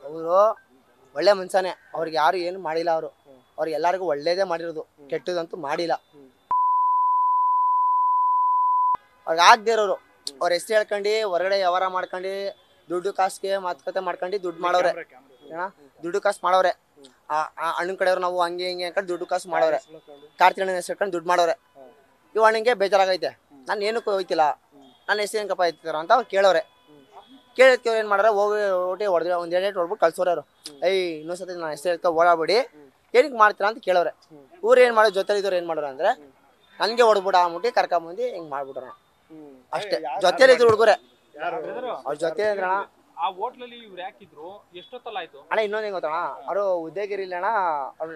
ಅವರು ಒಳ್ಳೆ ಮನುಷ್ಯನೇ, ಅವ್ರಿಗೆ ಯಾರು ಏನು ಮಾಡಿಲ್ಲ. ಅವ್ರಿಗೆ ಎಲ್ಲರಿಗೂ ಒಳ್ಳೇದೇ ಮಾಡಿರೋದು, ಕೆಟ್ಟದಂತೂ ಮಾಡಿಲ್ಲ. ಅವ್ರಿಗೆ ಆಗದೆ ಇರೋರು ಅವ್ರ ಹೆಸರು ಹೇಳ್ಕೊಂಡು ಹೊರಗಡೆ ವ್ಯವಹಾರ ಮಾಡ್ಕೊಂಡು ದುಡ್ಡು ಕಾಸಿಗೆ ಮಾತುಕತೆ ಮಾಡ್ಕೊಂಡು ದುಡ್ಡು ಮಾಡೋರೆ, ದುಡ್ಡು ಕಾಸು ಮಾಡೋರೆ. ಅಣ್ಣನ ಕಡೆಯವ್ರು ನಾವು ಹಂಗೆ ಹಿಂಗೆ ಅನ್ಕೊಂಡು ದುಡ್ಡು ಕಾಸು ಮಾಡೋರೆ, ಕಾರ್ತಿಕಣ್ಣನ ಹೆಸರು ಹೇಳ್ಕೊಂಡು ದುಡ್ಡು ಮಾಡೋರೆ. ಇವ ಅಣ್ಣಂಗೆ ಬೇಜಾರಾಗೈತೆ, ನಾನು ಏನಕ್ಕೂ ಹೋಯ್ತಿಲ್ಲ, ನನ್ನ ಹೆಸರು ಏನಕ್ಕಪ್ಪ ಐತಾರ ಅಂತ ಅವ್ರು ಕೇಳೋರೆ. ಕೇಳಿದ್ಕೆ ಏನು ಮಾಡ್ರೆ ಓಟಿ ಹೊಡೆದ್ರೆ ಒಂದು 2 ಹೊಡ್ಬಿಟ್ಟು ಕಳ್ಸೋರೆ ಅವರು. ಇನ್ನೊಂದ್ಸತಿ ನಾನು ಹೆಸರು ಹೇಳ್ಕೊ ಓಡಾಡ್ಬಿಡಿ, ಏನಕ್ಕೆ ಮಾಡ್ತೀರಾ ಅಂತ ಕೇಳೋರೆ. ಇವ್ರು ಏನು ಮಾಡೋರು, ಜೊತೆ ಇದ್ದವ್ರು ಏನು ಮಾಡೋರು ಅಂದರೆ ನನಗೆ ಹೊಡ್ಬಿಡ ಅಂದ್ಬಿಟ್ಟು ಕರ್ಕೊಂಬಂದು ಹಿಂಗೆ ಮಾಡ್ಬಿಟ್ರ ಅಷ್ಟೇ. ಜೊತೆಲಿ ಇದ್ರು ಹುಡುಗರೆ ಅವ್ರ ಜೊತೆ ಇದ್ರಣ. ಆ ಹೋಟ್ಲಲ್ಲಿ ಇವ್ರು ಯಾಕಿದ್ರು, ಎಷ್ಟೊತ್ತಲ್ಲ ಆಯ್ತು ಅಣ್ಣ? ಇನ್ನೊಂದು ಹೆಂಗೆ ಗೊತ್ತಣ್ಣ, ಅವರು ಉದಯಗಿರಿಲಿ ಅಣ್ಣ, ಅವ್ರು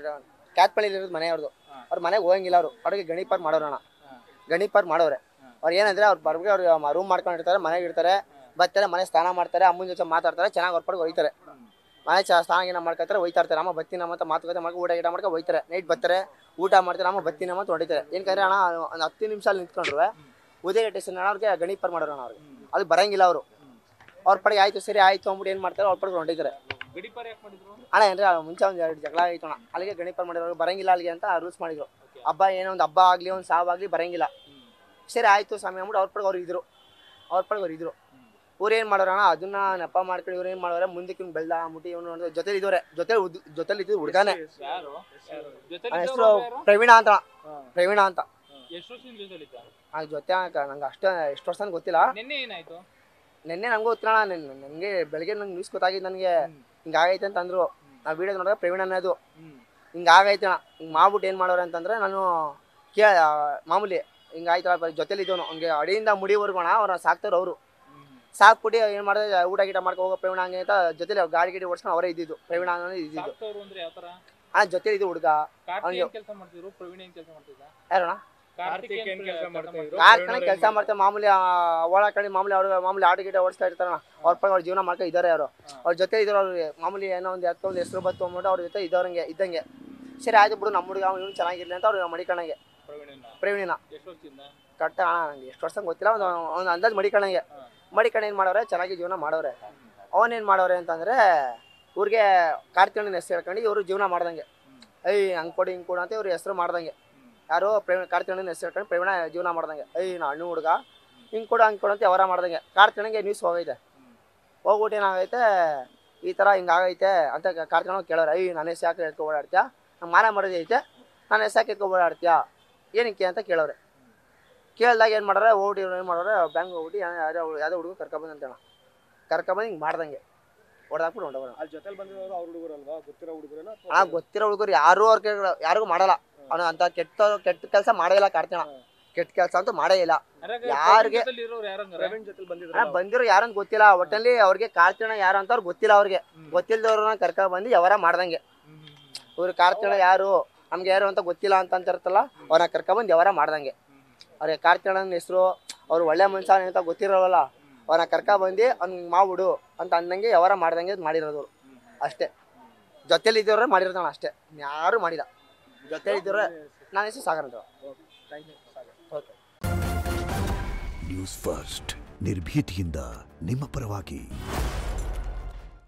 ಕ್ಯಾತ್ಪಳ್ಳಿಲಿ ಇರೋದು ಮನೆ ಅವ್ರದ್ದು. ಅವ್ರ ಮನೆಗೆ ಹೋಗಂಗಿಲ್ಲ, ಅವ್ರಿಗೆ ಗಣಿಪಾರ್ ಮಾಡೋರಣ್ಣ, ಗಣಿಪಾರ್ ಮಾಡೋರೆ. ಅವ್ರು ಏನಂದ್ರೆ ಅವ್ರು ಬರ್ಬಿಟ್ಟು ಅವ್ರು ರೂಮ್ ಮಾಡ್ಕೊಂಡಿರ್ತಾರೆ, ಮನೆಗೆ ಇರ್ತಾರೆ, ಬರ್ತಾರೆ, ಮನೆ ಸ್ನಾನ ಮಾಡ್ತಾರೆ, ಅಮ್ಮನ ಜೊತೆ ಮಾತಾಡ್ತಾರೆ, ಚೆನ್ನಾಗಿ ಹೊರ್ಪಡ್ಗೆ ಹೋಯ್ತಾರೆ. ಮನೆ ಸ್ನಾನ ಗೀನ ಮಾಡ್ಕೊತಾರೆ, ಹೋಯ್ತಾ ಇರ್ತಾರೆ. ಅಮ್ಮ ಬತ್ತಿನಮ್ಮ ಅಂತ ಮಾತುಕತೆ ಮಾಡ್ಕೊಂಡು ಊಟ ಗೀಟ ಮಾಡ್ಕೊಂಡು ಹೋಯ್ತಾರೆ. ನೈಟ್ ಬರ್ತಾರೆ, ಊಟ ಮಾಡ್ತಾರೆ, ಅಮ್ಮ ಬತ್ತಿನಮ್ಮ ಅಂತ ಹೊಡಿತಾರೆ. ಏನಂದ್ರೆ ಅಣ್ಣ ಒಂದು 10 ನಿಮಿಷ ಅಲ್ಲಿ ನಿಂತ್ಕೊಂಡ್ರೆ ಉದಯ ಟೇಷನ್ ಅಣ್ಣ ಅವ್ರಿಗೆ ಗಣಿಪಾರ್ ಮಾಡೋಣ. ಅವ್ರಿಗೆ ಅದು ಬರಂಗಿಲ್ಲ. ಅವ್ರ ಪಡೆಗೆ ಆಯ್ತು ಸರಿ ಆಯ್ತು ಅಂದ್ಬಿಟ್ಟು ಏನು ಮಾಡ್ತಾರೆ, ಅವ್ರ ಪಡೆಗೆ ಹೊಂಟಿದ್ದಾರೆ. ಅಣ್ಣ ಏನ್ರಿ ಮುಂಚೆ ಒಂದು 2 ಜಗಳ ಆಯ್ತು ಅಣ್ಣ, ಅಲ್ಲಿಗೆ ಗಣಿಪಾರ್ ಮಾಡಿದ್ರು, ಬರಂಗಿಲ್ಲ ಅಲ್ಲಿಗೆ ಅಂತ ರೂಲ್ಸ್ ಮಾಡಿದ್ರು. ಹಬ್ಬ ಏನೋ ಒಂದು ಹಬ್ಬ ಆಗಲಿ ಒಂದು ಸಾವಾಗಲಿ ಬರಂಗಿಲ್ಲ. ಸರಿ ಆಯ್ತು ಸ್ವಾಮಿ ಅಂದ್ಬಿಟ್ಟು ಅವ್ರ ಪಡೆಗೆ ಅವ್ರು ಇದ್ರು, ಅವ್ರ ಪಡೆಗೆ ಅವ್ರು ಇದ್ರು. ಇವ್ರು ಏನು ಮಾಡೋಣ ಅದನ್ನ ನೆಪ ಮಾಡ್ಕೊಂಡು ಇವ್ರು ಏನು ಮಾಡೋರೆ, ಮುಂದಕ್ಕೆ ಇವ್ನು ಬೆಳ್ದ ಮುಟ್ಟಿ ಇವನು ನೋಡಿದ್ರೆ ಜೊತೆ ಇದ್ದವ್ರೆ, ಜೊತೆಲಿ ಇದ್ದು ಹುಡುಗಾನೆ. ಹೆಸರು ಪ್ರವೀಣ ಅಂತ, ಪ್ರವೀಣ ಅಂತ. ಜೊತೆ ನಂಗೆ ಅಷ್ಟೇ ಎಷ್ಟು ವರ್ಷ ಗೊತ್ತಿಲ್ಲ. ನಿನ್ನೆ ನಂಗೂ ಗೊತ್ತಿಲ್ಲ, ನನಗೆ ಬೆಳಗ್ಗೆ ನಂಗೆ ನ್ಯೂಸ್ ಗೊತ್ತಾಗಿದ್ದು, ನನಗೆ ಹಿಂಗಾಗೈತೆ ಅಂತ ಅಂದ್ರು. ನಾವು ವೀಡಿಯೋ ನೋಡಿದ್ರೆ ಪ್ರವೀಣ ಅನ್ನೋದು ಹಿಂಗಾಗೈತೆ ಅಣ್ಣ. ಹಿಂಗೆ ಮಾಡ್ಬಿಟ್ಟು ಏನು ಮಾಡೋರು ಅಂತಂದ್ರೆ, ನಾನು ಮಾಮೂಲಿ ಹಿಂಗಾಯ್ತಲ್ಲ ಜೊತೆಲಿ ಇದ್ದವನು, ಹಂಗೆ ಅಡಿಯಿಂದ ಮುಡಿವರೆಗೋಣ ಅವ್ರನ್ನ ಸಾಕ್ತಾರೆ. ಅವರು ಸಾಕ್ಬಿಟ್ಟು ಏನು ಮಾಡಿದ್ರೆ ಊಟ ಗೀಟ ಮಾಡ್ಕೊ ಹೋಗೋ ಪ್ರವೀಣ ಹಂಗೆ ಅಂತ ಜೊತೆಲಿ ಗಾಡಿ ಗಿಡಿ ಓಡಿಸ್ಕೊಂಡು ಅವರೇ ಇದ್ದಿದ್ದು. ಪ್ರವೀಣ ಅನ್ನೋದು ಇದ್ದಿದ್ದು ಅಣ್ಣ, ಜೊತೆಲಿ ಇದು ಹುಡುಗ. ಯಾರಣ್ಣ? ಕಾರ್ಖಾನೆ ಕೆಲಸ ಮಾಡ್ತಾರೆ, ಮಾಮೂಲಿ ಓಡಾಕಿ ಮಾಮೂಲಿ ಅವ್ರು ಮಾಮೂಲಿ ಆಟ ಗಿಟ ಓಡಿಸ್ತಾ ಇರ್ತಾರಣ್ಣ. ಅವ್ರ ಪಕ್ಕ ಅವ್ರ ಜೀವನ ಮಾಡ್ಕೊಂಡು ಇದ್ದಾರೆ. ಅವ್ರ ಜೊತೆ ಇದ್ರು. ಅವ್ರಿಗೆ ಮಾಮೂಲಿ ಏನೋ ಒಂದು ಒಂದು ಹೆಸರು ಬತ್ತು ಅಂದ್ಬಿಟ್ಟು ಅವ್ರ ಜೊತೆ ಇದ್ದವ್ರಂಗೆ ಇದ್ದಂಗೆ. ಸರಿ ಆಯ್ತು ಬಿಡು, ನಮ್ಮ ಹುಡುಗ ಇವನು ಚೆನ್ನಾಗಿರ್ಲಿ ಅಂತ ಅವ್ರು ಮಡಿಕಣಂಗೆ. ಪ್ರವೀಣಿನ ಕರೆಕ್ಟ್ ಅಣ್ಣ, ನಂಗೆ ಎಷ್ಟು ವರ್ಷ ಗೊತ್ತಿಲ್ಲ, ಒಂದು ಅಂದಾಜು ಮಡಿಕಣಂಗೆ. ಮಡಿಕಣ ಏನು ಮಾಡೋರೆ, ಚೆನ್ನಾಗಿ ಜೀವನ ಮಾಡೋರೆ. ಅವನೇನು ಮಾಡೋರೆ ಅಂತಂದರೆ ಇವ್ರಿಗೆ ಕಾರ್ತಿಕಣ್ಣನ ಹೆಸರು ಹೇಳ್ಕೊಂಡು ಇವರು ಜೀವನ ಮಾಡ್ದಂಗೆ. ಹಂಗೆ ಕೊಡಿ ಹಿಂಗೆ ಕೊಡು ಅಂತ ಇವ್ರ ಹೆಸರು ಮಾಡ್ದಂಗೆ. ಯಾರು ಕಾರ್ತಿಕಣ್ಣನ ಹೆಸರು ಹೇಳ್ಕೊಂಡು ಪ್ರವೀಣ ಜೀವನ ಮಾಡ್ದಂಗೆ. ನಾ ಹಣ್ಣು ಹುಡುಗ ಹಿಂಗೆ ಕೊಡು ಹಂಗೆ ಕೊಡು ಅಂತ ಅವರ ಮಾಡ್ದಂಗೆ. ಕಾರ್ತಿಕಣ್ಣಗೆ ನ್ಯೂಸ್ ಹೋಗೈತೆ, ಹೋಗ್ಬಿಟ್ಟು ಏನಾಗೈತೆ ಈ ಥರ ಹಿಂಗಾಗೈತೆ ಅಂತ ಕಾರ್ತಿಕಣ್ಣ ಕೇಳೋರು. ನನ್ನ ಹೆಸರು ಯಾಕೆ ಎತ್ಕೊ ಓಡಾಡ್ತೀಯಾ, ನಂಗೆ ಮಾನ ಮರದಿ ಐತೆ, ನನ್ನ ಹೆಸರು ಯಾಕೆ ಎತ್ಕೊ ಓಡಾಡ್ತೀಯಾ ಏನಕ್ಕೆ ಅಂತ ಕೇಳೋರೆ. ಕೇಳಿದಾಗ ಏನು ಮಾಡೋರೆ, ಹೋಗ್ಬಿಟ್ಟು ಏನು ಮಾಡೋರೆ, ಬ್ಯಾಂಕ್ ಹೋಗ್ಬಿಟ್ಟು ಯಾವುದೋ ಹುಡುಗ ಕರ್ಕೊಬಂದಂತೇಣ, ಕರ್ಕೊಬಂದು ಹಿಂಗೆ ಮಾಡ್ದಂಗೆ ಹೊಡೆದಾಕ್ಬಿಟ್ಟು ಹೊಂಟೋಗೋಣ. ಅಲ್ಲಿ ಜೊತೆಲಿ ಬಂದಿರೋರು ಅವ್ರ ಹುಡುಗರಲ್ವಾ, ಗೊತ್ತಿರೋ ಹುಡುಗರೇನೋ? ಗೊತ್ತಿರೋ ಹುಡುಗರು ಯಾರು ಅವ್ರ ಯಾರಿಗೂ ಮಾಡಲ್ಲ. ಅವನು ಅಂತ ಕೆಟ್ಟ ಕೆಲಸ ಮಾಡೇ ಇಲ್ಲ ಕಾರ್ತಿಕಣ್ಣ, ಕೆಟ್ಟ ಕೆಲಸ ಅಂತೂ ಮಾಡೇ ಇಲ್ಲ. ಯಾರಿಗೆ ಬಂದಿರೋ ಯಾರಂತ ಗೊತ್ತಿಲ್ಲ, ಒಟ್ಟಲ್ಲಿ ಅವ್ರಿಗೆ ಕಾರ್ತಿಕಣ್ಣ ಯಾರು ಅಂತ ಅವ್ರಿಗೆ ಗೊತ್ತಿಲ್ಲ. ಅವ್ರಿಗೆ ಗೊತ್ತಿಲ್ಲದವ್ರನ್ನ ಕರ್ಕೊಬಂದು ವ್ಯವಹಾರ ಮಾಡ್ದಂಗೆ. ಇವ್ರು ಕಾರ್ತಿಕಣ್ಣ ಯಾರು ನಮ್ಗೆ ಯಾರು ಅಂತ ಗೊತ್ತಿಲ್ಲ ಅಂತಂತಿರುತ್ತಲ್ಲ, ಅವ್ರನ್ನ ಕರ್ಕೊಬಂದು ವ್ಯವಹಾರ ಮಾಡ್ದಂಗೆ. ಅವ್ರಿಗೆ ಕಾರ್ತಿಕಣ್ಣನ ಹೆಸರು, ಅವ್ರು ಒಳ್ಳೆ ಮನುಷ್ಯ ಅಂತ ಗೊತ್ತಿರೋಲ್ಲ, ಅವ್ರನ್ನ ಕರ್ಕೊಬಂದು ಅವ್ನಿಗೆ ಮಾಡ್ಬಿಡು ಅಂತ ಅಂದಂಗೆ ವ್ಯವಹಾರ ಮಾಡ್ದಂಗೆ ಮಾಡಿರೋದು ಅಷ್ಟೇ. ಜೊತೆಲಿ ಇದ್ದವ್ರೆ ಮಾಡಿರೋದಣ್ಣ ಅಷ್ಟೇ, ಯಾರು ಮಾಡಿಲ್ಲ. ಜೊತೆ ಇದ್ದವ್ರೆ. ನನ್ನ ಹೆಸರು ಸಾಗರ್ ಅಂತ. ನ್ಯೂಸ್ ಫಸ್ಟ್, ನಿರ್ಭೀತಿಯಿಂದ ನಿಮ್ಮ ಪರವಾಗಿ.